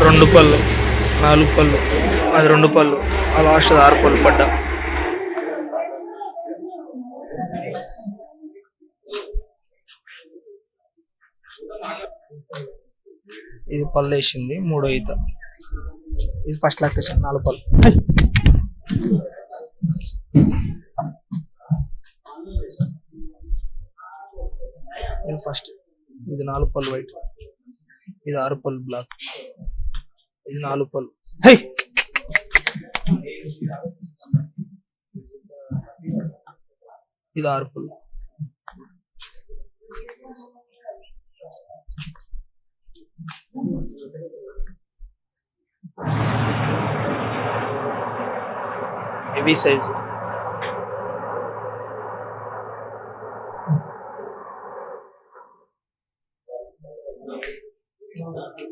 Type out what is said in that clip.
రెండు పళ్ళు, 4 పళ్ళు, అది 2 పళ్ళు, ఆ లాస్ట్ 6 పళ్ళు పడ్డా. ఇది పళ్ళు వేసింది 3వ ఈత. ఇది ఫస్ట్ లాక్టేషన్ 4 పళ్ళు. ఇది ఫస్ట్, ఇది 4 పళ్ళు వైట్, ఇది 6 పళ్ళు బ్లాక్, ఇది 4 పళ్ళు. హై ఇది 6 పళ్ళు. Heavy size.